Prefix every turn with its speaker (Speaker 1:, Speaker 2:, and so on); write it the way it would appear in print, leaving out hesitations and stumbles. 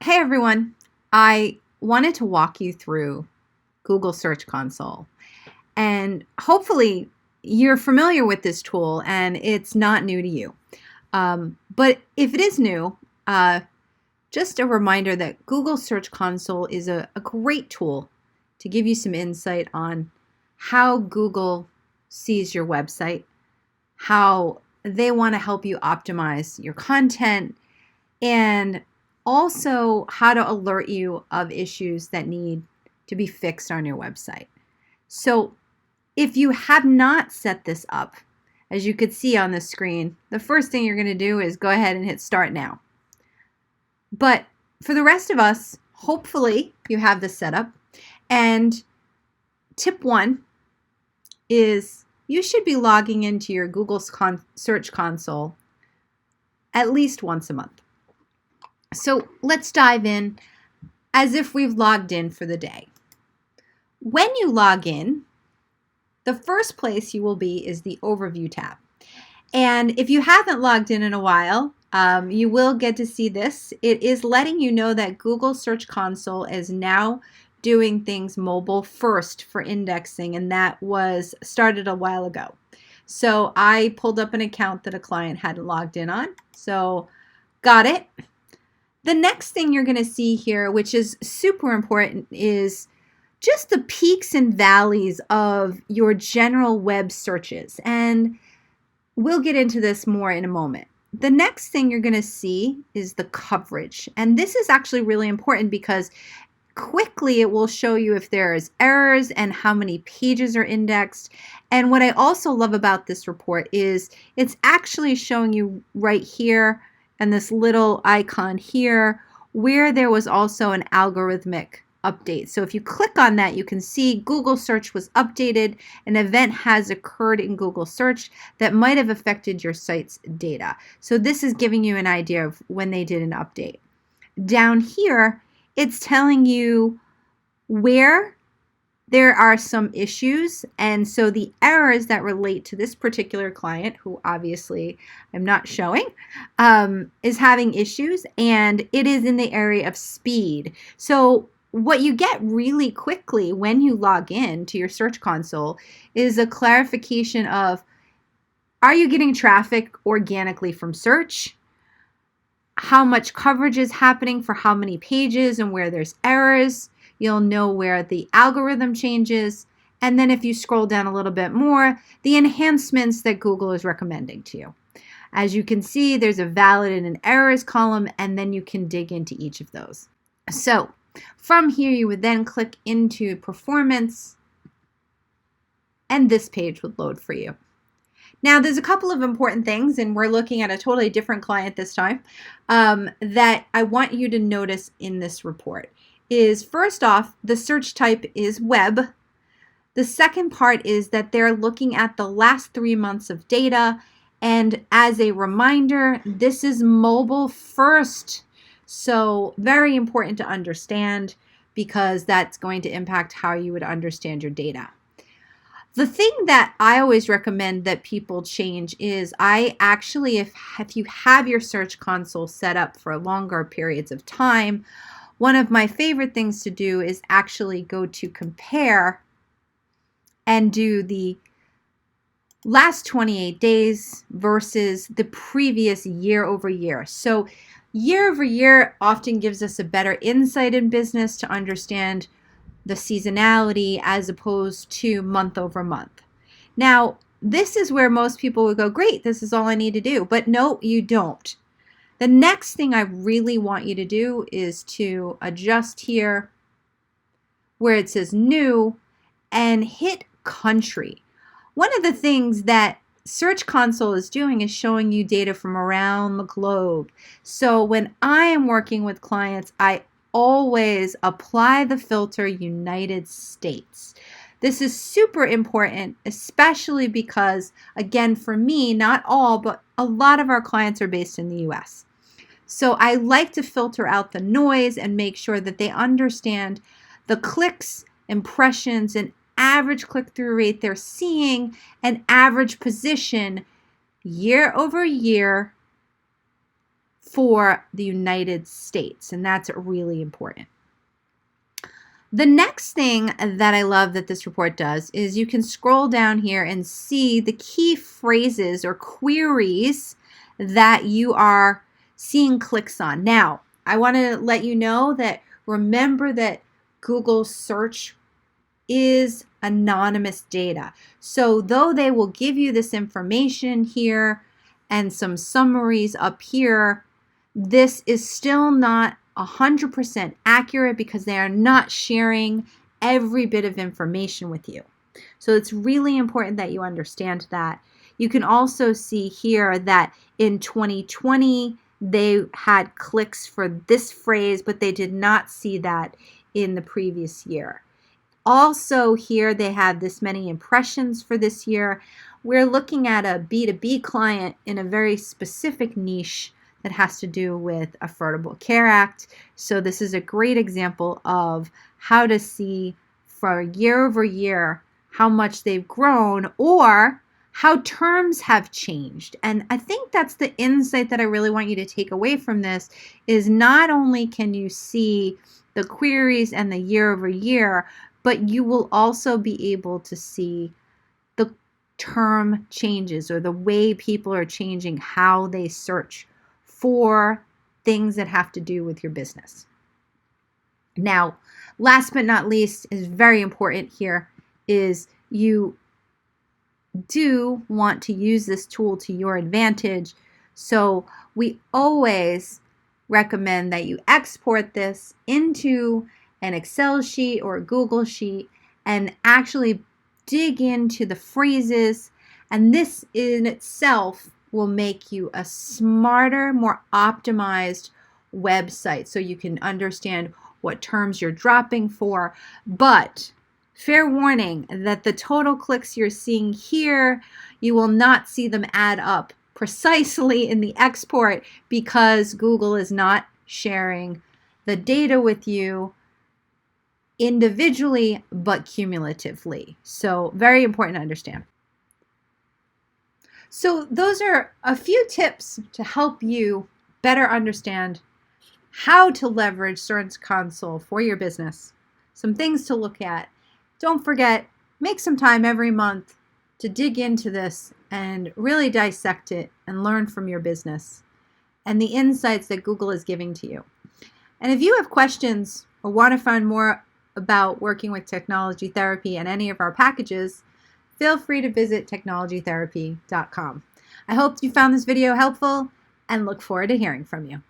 Speaker 1: Hey everyone, I wanted to walk you through Google Search Console. And hopefully you're familiar with this tool and it's not new to you. But if it is new, just a reminder that Google Search Console is a great tool to give you some insight on how Google sees your website, how they want to help you optimize your content, and also how to alert you of issues that need to be fixed on your website. So if you have not set this up, as you could see on the screen, the first thing you're going to do is go ahead and hit start now. But for the rest of us, hopefully you have this set up. And tip one is you should be logging into your Google Search Console at least once a month. So let's dive in as if we've logged in for the day. When you log in, the first place you will be is the Overview tab. And if you haven't logged in a while, you will get to see this. It is letting you know that Google Search Console is now doing things mobile first for indexing, and that was started a while ago. So I pulled up an account that a client hadn't logged in on. So got it. The next thing you're going to see here, which is super important, is just the peaks and valleys of your general web searches. And we'll get into this more in a moment. The next thing you're going to see is the coverage. And this is actually really important because quickly it will show you if there's errors and how many pages are indexed. And what I also love about this report is it's actually showing you right here and this little icon here where there was also an algorithmic update. So if you click on that, you can see Google Search was updated. An event has occurred in Google Search that might have affected your site's data. So this is giving you an idea of when they did an update. Down here, it's telling you where there are some issues, and so the errors that relate to this particular client, who obviously I'm not showing, is having issues, and it is in the area of speed. So what you get really quickly when you log in to your Search Console is a clarification of, are you getting traffic organically from search? How much coverage is happening for how many pages and where there's errors? You'll know where the algorithm changes. And then if you scroll down a little bit more, the enhancements that Google is recommending to you. As you can see, there's a valid and an errors column, and then you can dig into each of those. So from here, you would then click into performance, and this page would load for you. Now, there's a couple of important things, and we're looking at a totally different client this time, that I want you to notice in this report. Is first off, the search type is web. The second part is that they're looking at the last 3 months of data. And as a reminder, this is mobile first. So very important to understand because that's going to impact how you would understand your data. The thing that I always recommend that people change is if you have your Search Console set up for longer periods of time, one of my favorite things to do is actually go to compare and do the last 28 days versus the previous year over year. So year over year often gives us a better insight in business to understand the seasonality as opposed to month over month. Now, this is where most people would go, great, this is all I need to do. But no, you don't. The next thing I really want you to do is to adjust here where it says new and hit country. One of the things that Search Console is doing is showing you data from around the globe. So when I am working with clients, I always apply the filter United States. This is super important, especially because, again, for me, not all, but a lot of our clients are based in the US. So I like to filter out the noise and make sure that they understand the clicks, impressions, and average click-through rate they're seeing, and average position year over year for the United States, and that's really important. The next thing that I love that this report does is you can scroll down here and see the key phrases or queries that you are seeing clicks on. Now, I want to let you know that remember that Google search is anonymous data. So though they will give you this information here and some summaries up here, this is still not 100% accurate because they are not sharing every bit of information with you. So it's really important that you understand that. You can also see here that in 2020, they had clicks for this phrase, but they did not see that in the previous year. Also here, they have this many impressions for this year. We're looking at a B2B client in a very specific niche that has to do with Affordable Care Act. So this is a great example of how to see for year over year how much they've grown or how terms have changed. And I think that's the insight that I really want you to take away from this is not only can you see the queries and the year over year, but you will also be able to see the term changes or the way people are changing how they search for things that have to do with your business. Now, last but not least is very important here is you do want to use this tool to your advantage. So we always recommend that you export this into an Excel sheet or a Google sheet and actually dig into the phrases, and this in itself will make you a smarter, more optimized website so you can understand what terms you're dropping for. But fair warning that the total clicks you're seeing here, you will not see them add up precisely in the export because Google is not sharing the data with you individually but cumulatively. So very important to understand. So those are a few tips to help you better understand how to leverage Search Console for your business. Some things to look at. Don't forget, make some time every month to dig into this and really dissect it and learn from your business and the insights that Google is giving to you. And if you have questions or want to find more about working with Technology Therapy and any of our packages, feel free to visit technologytherapy.com. I hope you found this video helpful and look forward to hearing from you.